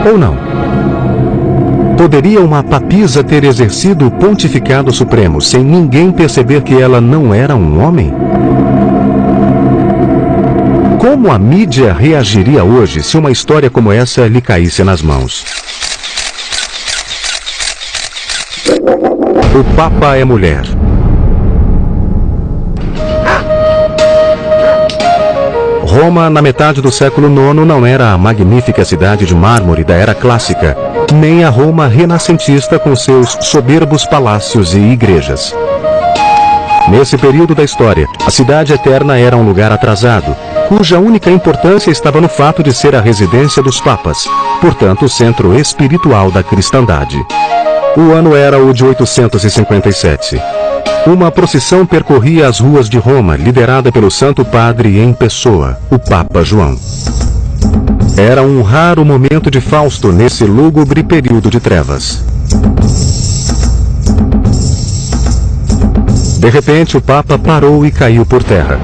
Ou não? Poderia uma papisa ter exercido o pontificado supremo sem ninguém perceber que ela não era um homem? Como a mídia reagiria hoje se uma história como essa lhe caísse nas mãos? O Papa é mulher. Roma, na metade do século IX, não era a magnífica cidade de mármore da era clássica, nem a Roma renascentista com seus soberbos palácios e igrejas. Nesse período da história, a cidade eterna era um lugar atrasado, cuja única importância estava no fato de ser a residência dos papas, portanto o centro espiritual da cristandade. O ano era o de 857. Uma procissão percorria as ruas de Roma, liderada pelo Santo Padre em pessoa, o Papa João. Era um raro momento de Fausto nesse lúgubre período de trevas. De repente, o Papa parou e caiu por terra.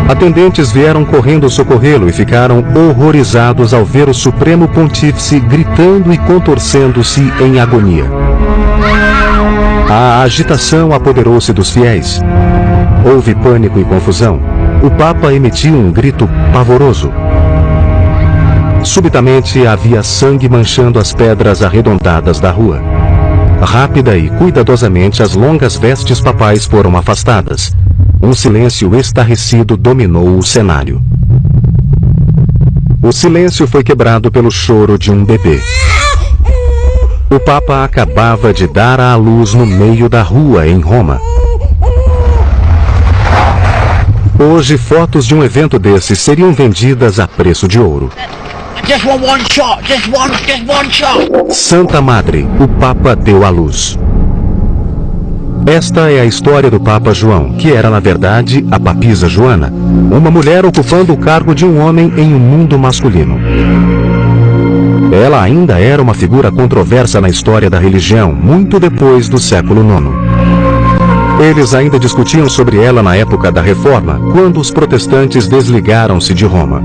Atendentes vieram correndo socorrê-lo e ficaram horrorizados ao ver o Supremo Pontífice gritando e contorcendo-se em agonia. A agitação apoderou-se dos fiéis. Houve pânico e confusão. O Papa emitiu um grito pavoroso. Subitamente havia sangue manchando as pedras arredondadas da rua. Rápida e cuidadosamente as longas vestes papais foram afastadas. Um silêncio estarrecido dominou o cenário. O silêncio foi quebrado pelo choro de um bebê. O Papa acabava de dar à luz no meio da rua em Roma. Hoje, fotos de um evento desse seriam vendidas a preço de ouro. Santa Madre, o Papa deu à luz. Esta é a história do Papa João, que era na verdade a papisa Joana, uma mulher ocupando o cargo de um homem em um mundo masculino. Ela ainda era uma figura controversa na história da religião, muito depois do século IX. Eles ainda discutiam sobre ela na época da Reforma, quando os protestantes desligaram-se de Roma.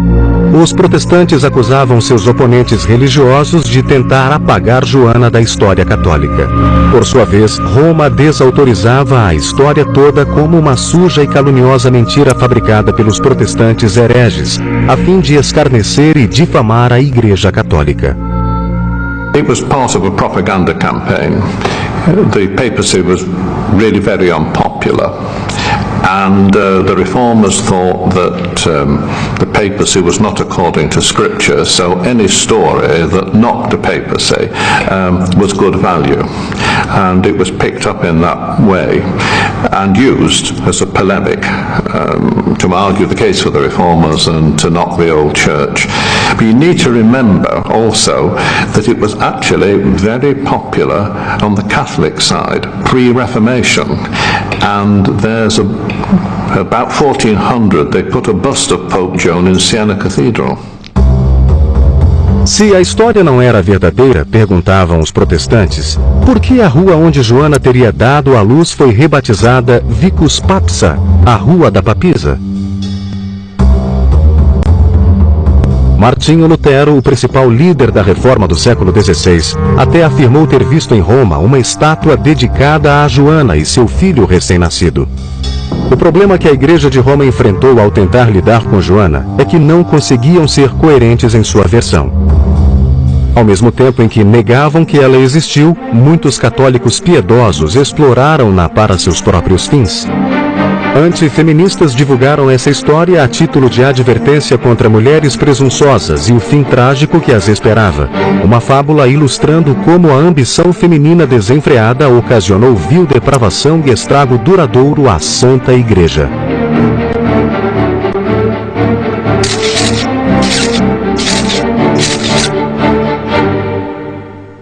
Os protestantes acusavam seus oponentes religiosos de tentar apagar Joana da história católica. Por sua vez, Roma desautorizava a história toda como uma suja e caluniosa mentira fabricada pelos protestantes hereges, a fim de escarnecer e difamar a Igreja Católica. It was part of a propaganda campaign. The papacy was really very unpopular, and the reformers thought that the papacy was not according to scripture, so any story that knocked the papacy was good value, and it was picked up in that way and used as a polemic to argue the case for the reformers and to knock the old church. But you need to remember also that it was actually very popular on the Catholic side, pre-Reformation, and there's about 1400 they put a bust of Pope Joan in Siena Cathedral. Se a história não era verdadeira, perguntavam os protestantes, por que a rua onde Joana teria dado à luz foi rebatizada Vicus Papsa, a Rua da Papisa? Martinho Lutero, o principal líder da reforma do século XVI, até afirmou ter visto em Roma uma estátua dedicada a Joana e seu filho recém-nascido. O problema que a Igreja de Roma enfrentou ao tentar lidar com Joana é que não conseguiam ser coerentes em sua versão. Ao mesmo tempo em que negavam que ela existiu, muitos católicos piedosos exploraram-na para seus próprios fins. Antifeministas divulgaram essa história a título de advertência contra mulheres presunçosas e o fim trágico que as esperava. Uma fábula ilustrando como a ambição feminina desenfreada ocasionou vil depravação e estrago duradouro à Santa Igreja.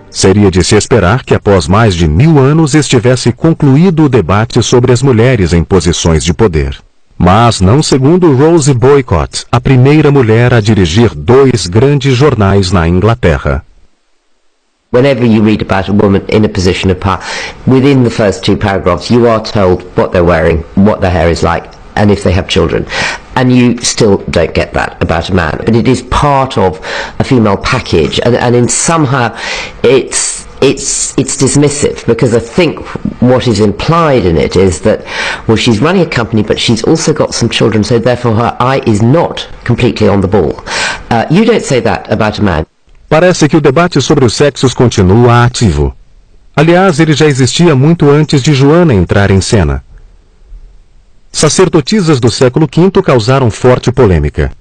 Seria de se esperar que após mais de 1000 anos estivesse concluído o debate sobre as mulheres em posições de poder. Mas não segundo Rose Boycott, a primeira mulher a dirigir 2 grandes jornais na Inglaterra. Whenever you read about a woman in a position of power, within the first 2 paragraphs you are told what they're wearing, what their hair is like, and if they have children. And you still don't get that about a man. But it is part of a female package, and in somehow it's dismissive, because I think what is implied in it is that, well, she's running a company, but she's also got some children, so therefore her eye is not completely on the ball. You don't say that about a man. Parece que o debate sobre os sexos continua ativo. Aliás, ele já existia muito antes de Joana entrar em cena. Sacerdotisas do século V causaram forte polêmica.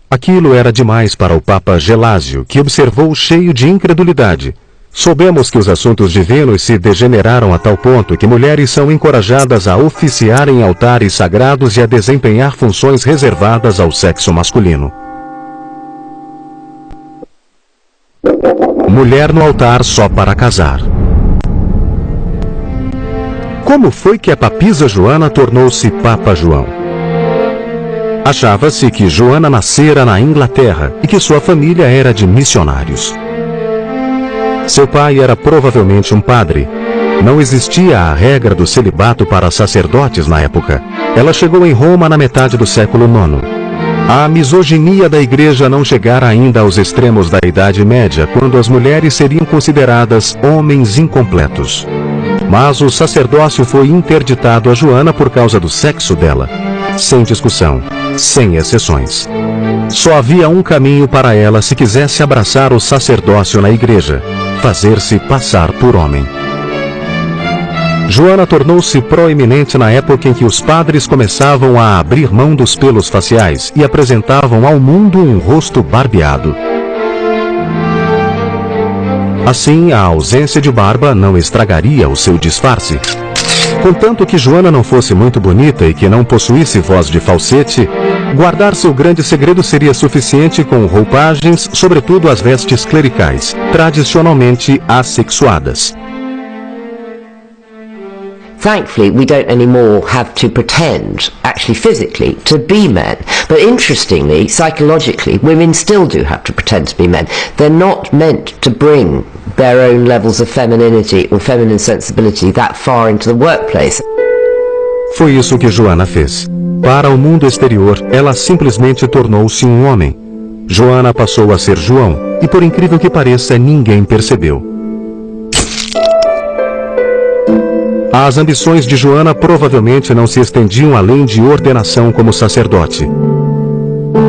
Aquilo era demais para o Papa Gelásio, que observou cheio de incredulidade. Soubemos que os assuntos de Vênus se degeneraram a tal ponto que mulheres são encorajadas a oficiar em altares sagrados e a desempenhar funções reservadas ao sexo masculino. Mulher no altar só para casar. Como foi que a papisa Joana tornou-se Papa João? Achava-se que Joana nascera na Inglaterra e que sua família era de missionários. Seu pai era provavelmente um padre. Não existia a regra do celibato para sacerdotes na época. Ela chegou em Roma na metade do século IX. A misoginia da igreja não chegara ainda aos extremos da Idade Média, quando as mulheres seriam consideradas homens incompletos. Mas o sacerdócio foi interditado a Joana por causa do sexo dela. Sem discussão, sem exceções. Só havia um caminho para ela se quisesse abraçar o sacerdócio na igreja: fazer-se passar por homem. Joana tornou-se proeminente na época em que os padres começavam a abrir mão dos pelos faciais e apresentavam ao mundo um rosto barbeado. Assim, a ausência de barba não estragaria o seu disfarce. Contanto que Joana não fosse muito bonita e que não possuísse voz de falsete, guardar seu grande segredo seria suficiente com roupagens, sobretudo as vestes clericais, tradicionalmente assexuadas. Thankfully, we don't anymore have to pretend, actually physically, to be men. But interestingly, psychologically, women still do have to pretend to be men. They're not meant to bring their own levels of femininity or feminine sensibility that far into the workplace. Foi isso que Joana fez. Para o mundo exterior, ela simplesmente tornou-se um homem. Joana passou a ser João, e por incrível que pareça, ninguém percebeu. As ambições de Joana provavelmente não se estendiam além de ordenação como sacerdote.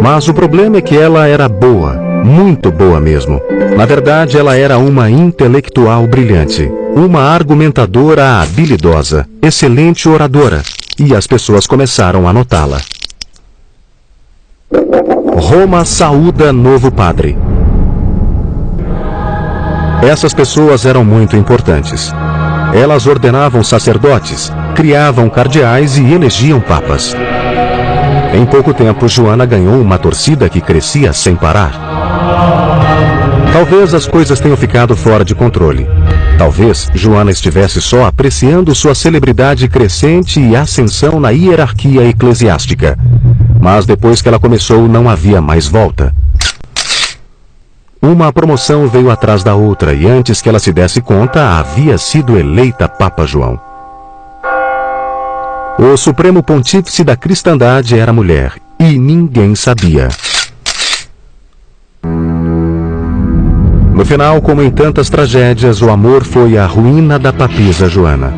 Mas o problema é que ela era boa, muito boa mesmo. Na verdade, ela era uma intelectual brilhante, uma argumentadora habilidosa, excelente oradora, e as pessoas começaram a notá-la. Roma saúda novo padre. Essas pessoas eram muito importantes. Elas ordenavam sacerdotes, criavam cardeais e elegiam papas. Em pouco tempo, Joana ganhou uma torcida que crescia sem parar. Talvez as coisas tenham ficado fora de controle. Talvez Joana estivesse só apreciando sua celebridade crescente e ascensão na hierarquia eclesiástica. Mas depois que ela começou, não havia mais volta. Uma promoção veio atrás da outra e antes que ela se desse conta, havia sido eleita Papa João. O Supremo Pontífice da Cristandade era mulher, e ninguém sabia. No final, como em tantas tragédias, o amor foi a ruína da papisa Joana.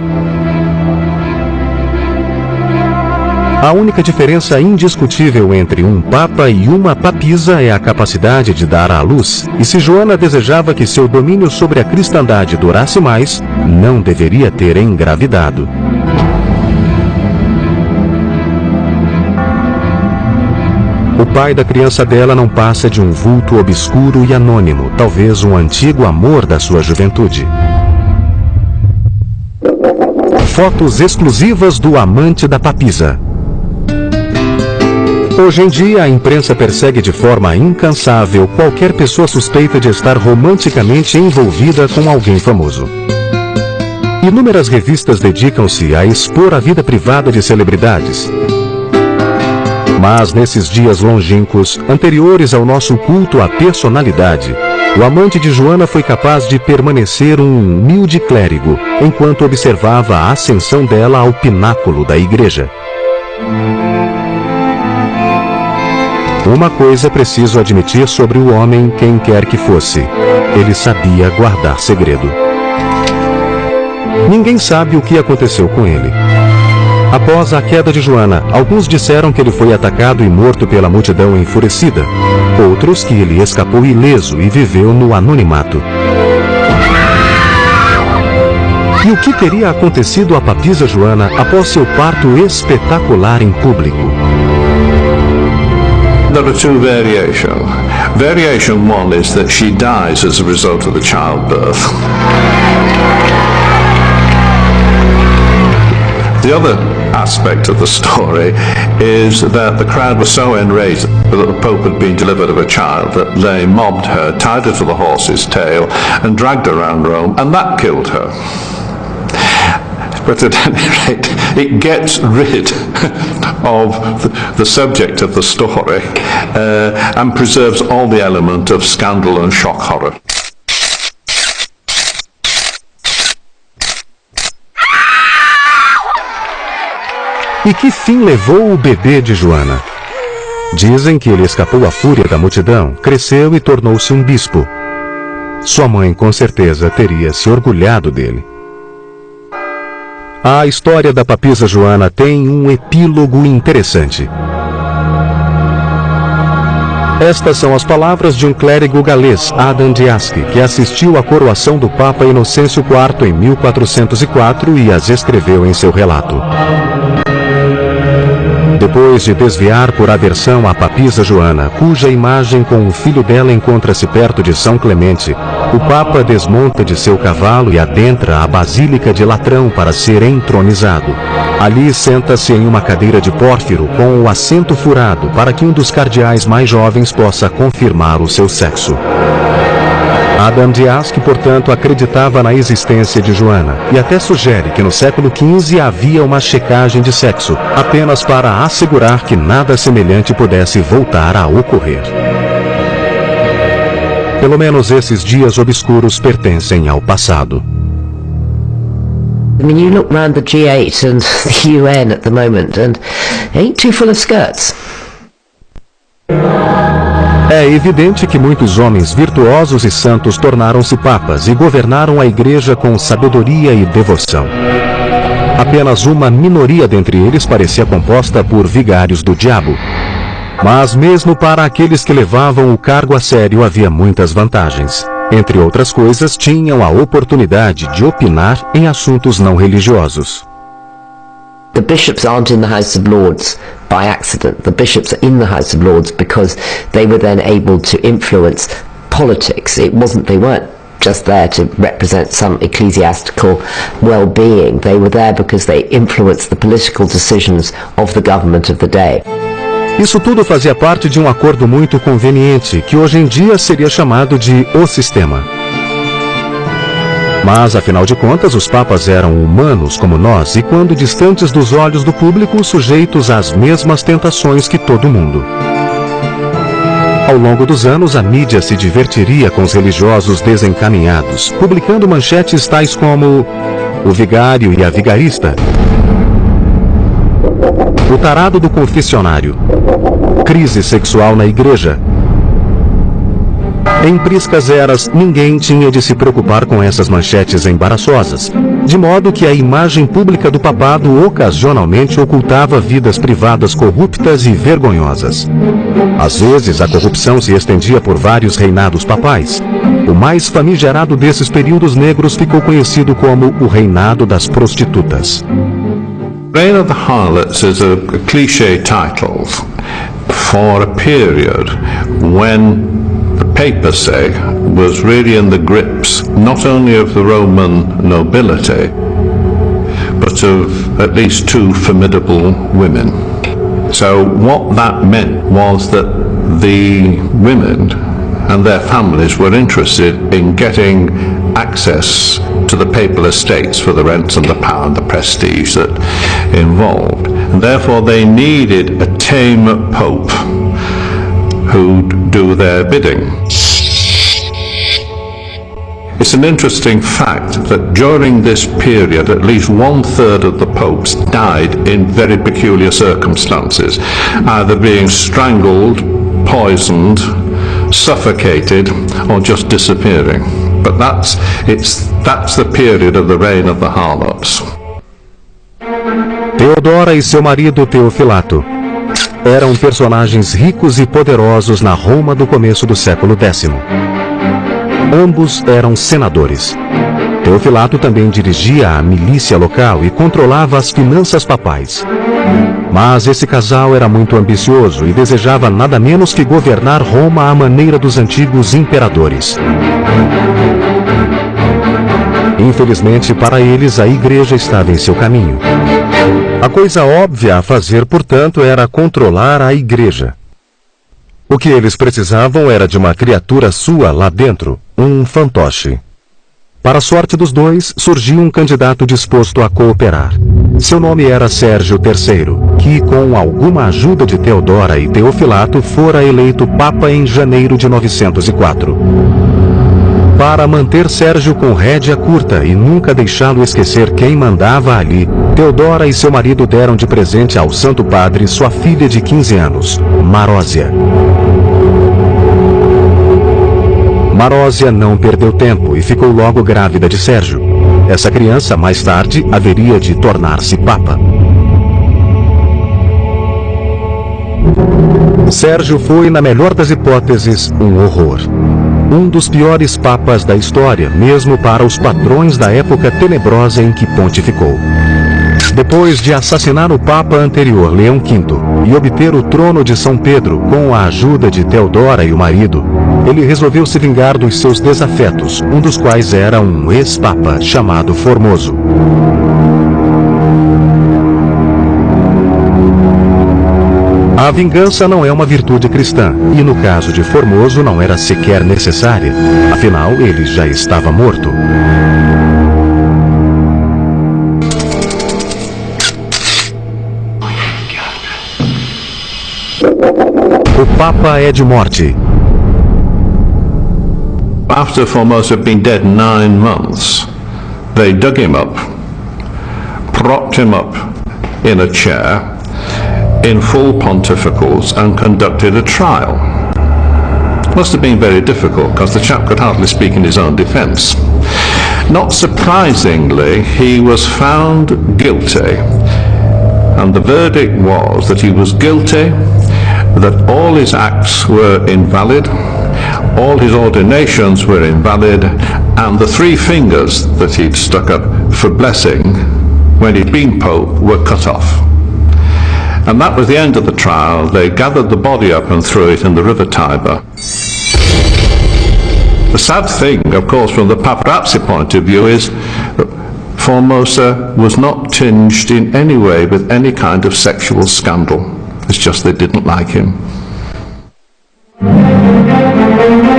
A única diferença indiscutível entre um papa e uma papisa é a capacidade de dar à luz, e se Joana desejava que seu domínio sobre a cristandade durasse mais, não deveria ter engravidado. O pai da criança dela não passa de um vulto obscuro e anônimo, talvez um antigo amor da sua juventude. Fotos exclusivas do amante da papisa. Hoje em dia, a imprensa persegue de forma incansável qualquer pessoa suspeita de estar romanticamente envolvida com alguém famoso. Inúmeras revistas dedicam-se a expor a vida privada de celebridades. Mas nesses dias longínquos, anteriores ao nosso culto à personalidade, O amante de Joana foi capaz de permanecer um humilde clérigo, enquanto observava a ascensão dela ao pináculo da igreja. Uma coisa é preciso admitir sobre o homem, quem quer que fosse: ele sabia guardar segredo. Ninguém sabe o que aconteceu com ele. Após a queda de Joana, alguns disseram que ele foi atacado e morto pela multidão enfurecida. Outros que ele escapou ileso e viveu no anonimato. E o que teria acontecido à papisa Joana após seu parto espetacular em público? There are two variations. Variation one is that she dies as a result of the childbirth. The other aspect of the story is that the crowd was so enraged that the Pope had been delivered of a child that they mobbed her, tied her to the horse's tail and dragged her around Rome, and that killed her. But at any rate, it gets rid of the subject of the story and preserves all the element of scandal and shock horror. E que fim levou o bebê de Joana? Dizem que ele escapou à fúria da multidão, cresceu e tornou-se um bispo. Sua mãe, com certeza, teria se orgulhado dele. A história da papisa Joana tem um epílogo interessante. Estas são as palavras de um clérigo galês, Adam Diaski, que assistiu à coroação do Papa Inocêncio IV em 1404 e as escreveu em seu relato. Depois de desviar por aversão a papisa Joana, cuja imagem com o filho dela encontra-se perto de São Clemente, o Papa desmonta de seu cavalo e adentra a Basílica de Latrão para ser entronizado. Ali senta-se em uma cadeira de pórfiro com o assento furado para que um dos cardeais mais jovens possa confirmar o seu sexo. Adam Diaski, portanto, acreditava na existência de Joana e até sugere que no século XV havia uma checagem de sexo, apenas para assegurar que nada semelhante pudesse voltar a ocorrer. Pelo menos esses dias obscuros pertencem ao passado. I mean, you look around the G8 and the UN at the moment and it ain't too full of skirts. É evidente que muitos homens virtuosos e santos tornaram-se papas e governaram a igreja com sabedoria e devoção. Apenas uma minoria dentre eles parecia composta por vigários do diabo. Mas mesmo para aqueles que levavam o cargo a sério havia muitas vantagens. Entre outras coisas, tinham a oportunidade de opinar em assuntos não religiosos. The bishops aren't in the House of Lords by accident. The bishops are in the House of Lords because they were then able to influence politics. They weren't just there to represent some ecclesiastical well-being. They were there because they influenced the political decisions of the government of the day. Isso tudo fazia parte de um acordo muito conveniente, que hoje em dia seria chamado de o sistema. Mas, afinal de contas, os papas eram humanos como nós e, quando distantes dos olhos do público, sujeitos às mesmas tentações que todo mundo. Ao longo dos anos, a mídia se divertiria com os religiosos desencaminhados, publicando manchetes tais como o vigário e a vigarista, o tarado do confessionário, crise sexual na igreja. Em priscas eras, ninguém tinha de se preocupar com essas manchetes embaraçosas, de modo que a imagem pública do papado ocasionalmente ocultava vidas privadas corruptas e vergonhosas. Às vezes, a corrupção se estendia por vários reinados papais. O mais famigerado desses períodos negros ficou conhecido como o reinado das prostitutas. Reign of the Harlots is a cliché title for a period when the papacy was really in the grips not only of the Roman nobility, but of at least two formidable women. So what that meant was that the women and their families were interested in getting access to the papal estates for the rents and the power and the prestige that involved. And therefore they needed a tame pope who'd do their bidding. It's an interesting fact that during this period at least 1/3 of the popes died in very peculiar circumstances, either being strangled, poisoned, suffocated, or just disappearing. But that's the period of the reign of the harlots. Teodora e seu marido Teofilato eram personagens ricos e poderosos na Roma do começo do século X. Ambos eram senadores. Teofilato também dirigia a milícia local e controlava as finanças papais. Mas esse casal era muito ambicioso e desejava nada menos que governar Roma à maneira dos antigos imperadores. Infelizmente para eles, a igreja estava em seu caminho. A coisa óbvia a fazer, portanto, era controlar a igreja. O que eles precisavam era de uma criatura sua lá dentro, um fantoche. Para a sorte dos dois, surgiu um candidato disposto a cooperar. Seu nome era Sérgio III, que, com alguma ajuda de Teodora e Teofilato, fora eleito Papa em janeiro de 904. Para manter Sérgio com rédea curta e nunca deixá-lo esquecer quem mandava ali, Teodora e seu marido deram de presente ao Santo Padre sua filha de 15 anos, Marósia. Marósia não perdeu tempo e ficou logo grávida de Sérgio. Essa criança, mais tarde, haveria de tornar-se Papa. Sérgio foi, na melhor das hipóteses, um horror. Um dos piores papas da história, mesmo para os patrões da época tenebrosa em que pontificou. Depois de assassinar o papa anterior, Leão V, e obter o trono de São Pedro com a ajuda de Teodora e o marido, ele resolveu se vingar dos seus desafetos, um dos quais era um ex-papa chamado Formoso. A vingança não é uma virtude cristã, e no caso de Formoso não era sequer necessária, afinal ele já estava morto. O Papa é de morte. After Formoso had been dead 9 months, they dug him up, propped him up in a chair, in full pontificals, and conducted a trial. Must have been very difficult, because the chap could hardly speak in his own defence. Not surprisingly, he was found guilty, and the verdict was that he was guilty, that all his acts were invalid, all his ordinations were invalid, and the 3 fingers that he'd stuck up for blessing when he'd been Pope were cut off. And that was the end of the trial. They gathered the body up and threw it in the river Tiber. The sad thing, of course, from the paparazzi point of view is that Formosa was not tinged in any way with any kind of sexual scandal. It's just they didn't like him.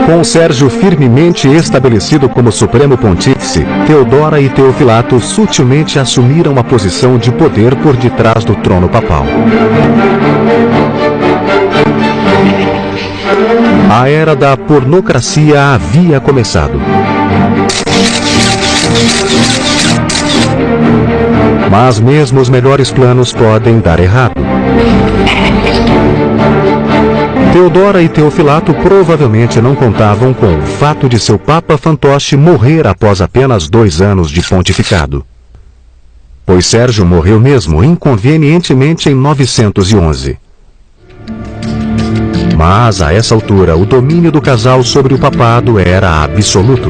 Com Sérgio firmemente estabelecido como Supremo Pontífice, Teodora e Teofilato sutilmente assumiram a posição de poder por detrás do trono papal. A era da pornocracia havia começado. Mas mesmo os melhores planos podem dar errado. Teodora e Teofilato provavelmente não contavam com o fato de seu Papa fantoche morrer após apenas 2 anos de pontificado. Pois Sérgio morreu mesmo inconvenientemente em 911. Mas a essa altura o domínio do casal sobre o papado era absoluto.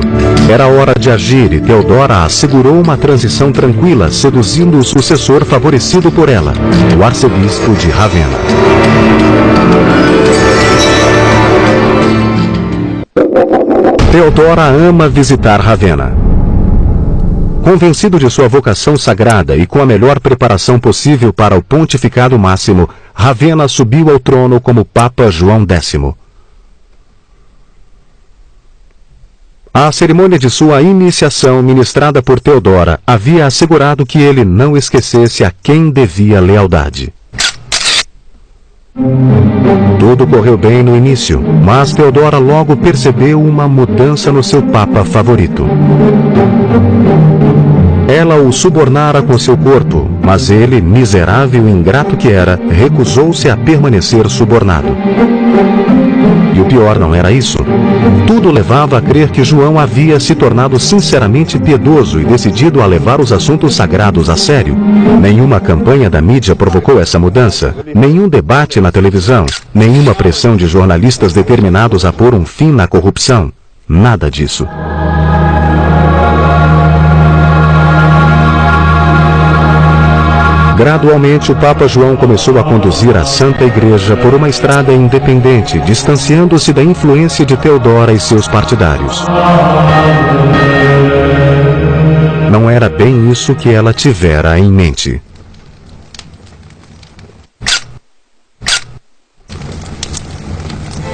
Era hora de agir e Teodora assegurou uma transição tranquila, seduzindo o sucessor favorecido por ela, o arcebispo de Ravenna. Teodora ama visitar Ravenna. Convencido de sua vocação sagrada e com a melhor preparação possível para o pontificado máximo, Ravenna subiu ao trono como Papa João X. A cerimônia de sua iniciação, ministrada por Teodora, havia assegurado que ele não esquecesse a quem devia lealdade. Tudo correu bem no início, mas Theodora logo percebeu uma mudança no seu papa favorito. Ela o subornara com seu corpo, mas ele, miserável e ingrato que era, recusou-se a permanecer subornado. E o pior não era isso. Tudo levava a crer que João havia se tornado sinceramente piedoso e decidido a levar os assuntos sagrados a sério. Nenhuma campanha da mídia provocou essa mudança, nenhum debate na televisão, nenhuma pressão de jornalistas determinados a pôr um fim na corrupção. Nada disso. Gradualmente, o Papa João começou a conduzir a Santa Igreja por uma estrada independente, distanciando-se da influência de Theodora e seus partidários. Não era bem isso que ela tivera em mente.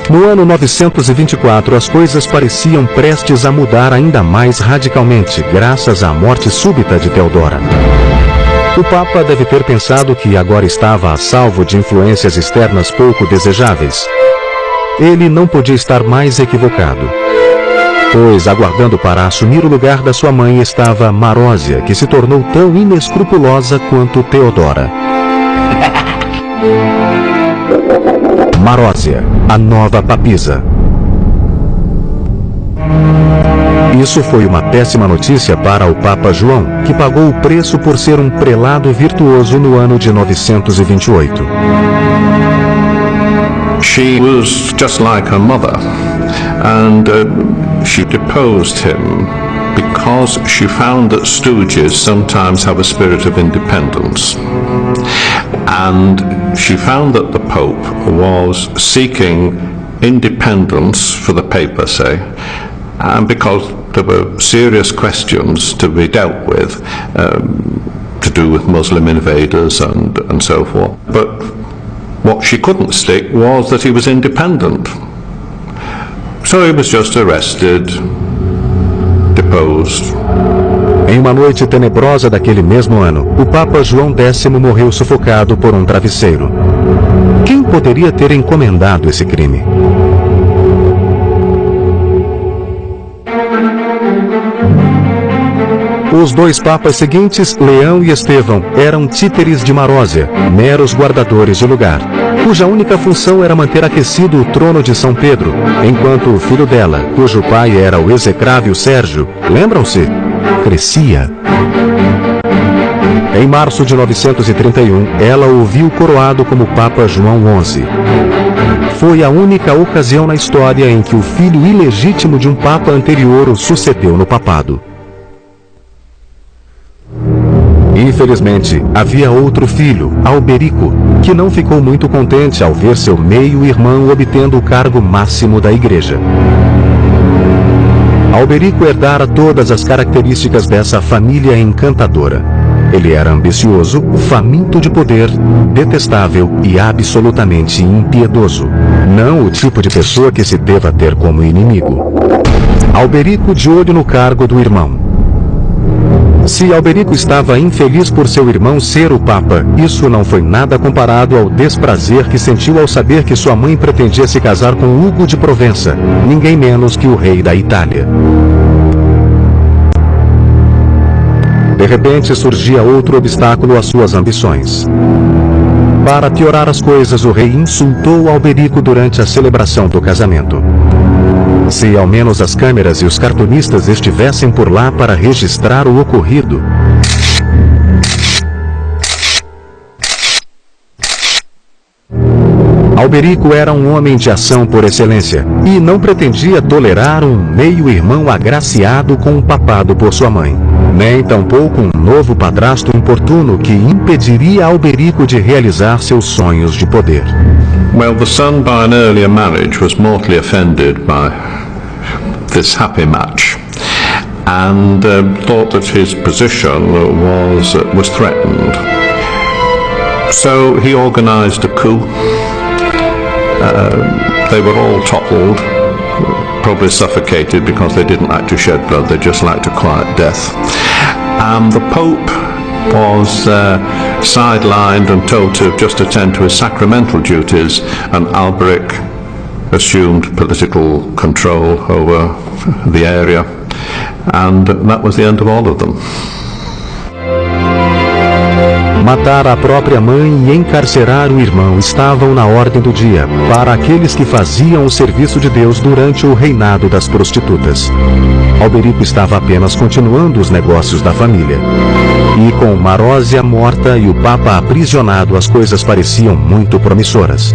No ano 924, as coisas pareciam prestes a mudar ainda mais radicalmente, graças à morte súbita de Theodora. O Papa deve ter pensado que agora estava a salvo de influências externas pouco desejáveis. Ele não podia estar mais equivocado, pois aguardando para assumir o lugar da sua mãe estava Marósia, que se tornou tão inescrupulosa quanto Theodora. Marósia, a nova papisa. Isso foi uma péssima notícia para o Papa João, que pagou o preço por ser um prelado virtuoso no ano de 928. She was just like her mother, and she deposed him because she found that stooges sometimes have a spirit of independence. And she found that the Pope was seeking independence for the papacy, and because there were serious questions to be dealt with, to do with Muslim invaders and so forth. But what she couldn't stick was that he was independent. So he was just arrested, deposed. Em uma noite tenebrosa daquele mesmo ano, o Papa João X morreu sufocado por um travesseiro. Quem poderia ter encomendado esse crime? Os dois papas seguintes, Leão e Estevão, eram títeres de Marósia, meros guardadores de lugar, cuja única função era manter aquecido o trono de São Pedro, enquanto o filho dela, cujo pai era o execrável Sérgio, lembram-se? Crescia. Em março de 931, ela o viu coroado como Papa João XI. Foi a única ocasião na história em que o filho ilegítimo de um papa anterior o sucedeu no papado. Infelizmente, havia outro filho, Alberico, que não ficou muito contente ao ver seu meio-irmão obtendo o cargo máximo da igreja. Alberico herdara todas as características dessa família encantadora. Ele era ambicioso, faminto de poder, detestável e absolutamente impiedoso. Não o tipo de pessoa que se deva ter como inimigo. Alberico de olho no cargo do irmão. Se Alberico estava infeliz por seu irmão ser o Papa, isso não foi nada comparado ao desprazer que sentiu ao saber que sua mãe pretendia se casar com Hugo de Provença, ninguém menos que o rei da Itália. De repente surgia outro obstáculo às suas ambições. Para piorar as coisas, o rei insultou Alberico durante a celebração do casamento. Se ao menos as câmeras e os cartunistas estivessem por lá para registrar o ocorrido. Alberico era um homem de ação por excelência, e não pretendia tolerar um meio-irmão agraciado com o papado por sua mãe, nem tampouco um novo padrasto importuno que impediria Alberico de realizar seus sonhos de poder. Well, the son by an earlier marriage was mortally offended by this happy match, and thought that his position was threatened. So he organized a coup. They were all toppled, probably suffocated because they didn't like to shed blood, they just liked a quiet death. And the Pope was sidelined and told to just attend to his sacramental duties, and Alberic assumed political control over the area, and that was the end of all of them. Matar a própria mãe e encarcerar o irmão estavam na ordem do dia para aqueles que faziam o serviço de Deus durante o reinado das prostitutas. Alberico estava apenas continuando os negócios da família. E com Marósia morta e o Papa aprisionado, as coisas pareciam muito promissoras.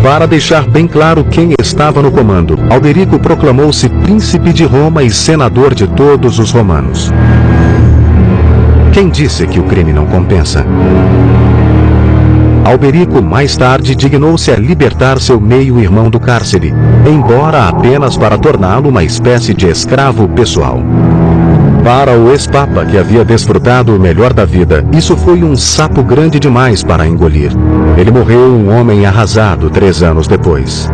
Para deixar bem claro quem estava no comando, Alberico proclamou-se príncipe de Roma e senador de todos os romanos. Quem disse que o crime não compensa? Alberico mais tarde dignou-se a libertar seu meio-irmão do cárcere, embora apenas para torná-lo uma espécie de escravo pessoal. Para o ex-papa, que havia desfrutado o melhor da vida, isso foi um sapo grande demais para engolir. Ele morreu um homem arrasado 3 anos depois.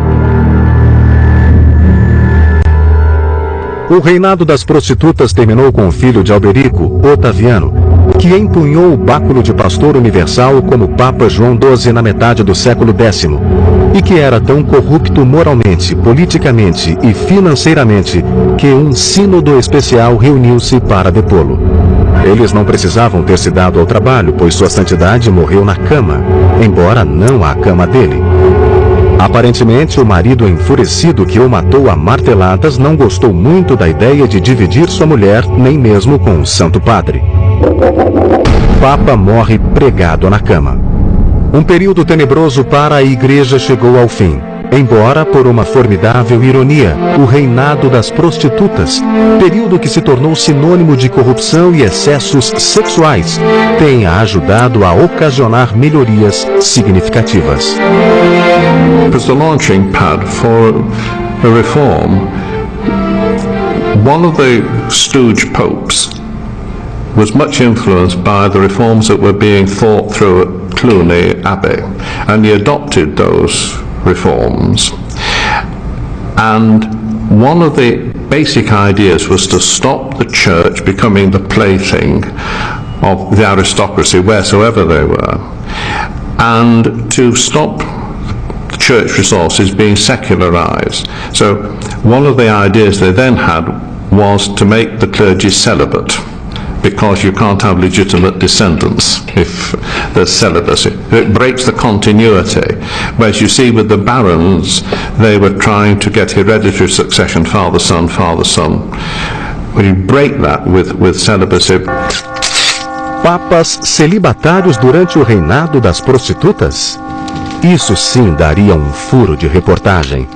O reinado das prostitutas terminou com o filho de Alberico, Otaviano, que empunhou o báculo de pastor universal como Papa João XII na metade do século X, e que era tão corrupto moralmente, politicamente e financeiramente que um sínodo especial reuniu-se para depô-lo. Eles não precisavam ter se dado ao trabalho, pois sua santidade morreu na cama, embora não à cama dele. Aparentemente, o marido enfurecido que o matou a marteladas não gostou muito da ideia de dividir sua mulher, nem mesmo com o Santo Padre. O Papa morre pregado na cama. Um período tenebroso para a Igreja chegou ao fim, embora, por uma formidável ironia, o reinado das prostitutas, período que se tornou sinônimo de corrupção e excessos sexuais, tenha ajudado a ocasionar melhorias significativas. It was the launching pad for a reform. One of the stooge popes was much influenced by the reforms that were being thought through at Cluny Abbey, and he adopted those reforms. And one of the basic ideas was to stop the church becoming the plaything of the aristocracy wheresoever they were, and to stop church resources being secularized. So one of the ideas they then had was to make the clergy celibate, because you can't have legitimate descendants if there's celibacy. It breaks the continuity. Whereas you see with the barons, they were trying to get hereditary succession, father-son, father-son. When you break that with celibacy. Papas celibatários durante o reinado das prostitutas? Isso sim daria um furo de reportagem.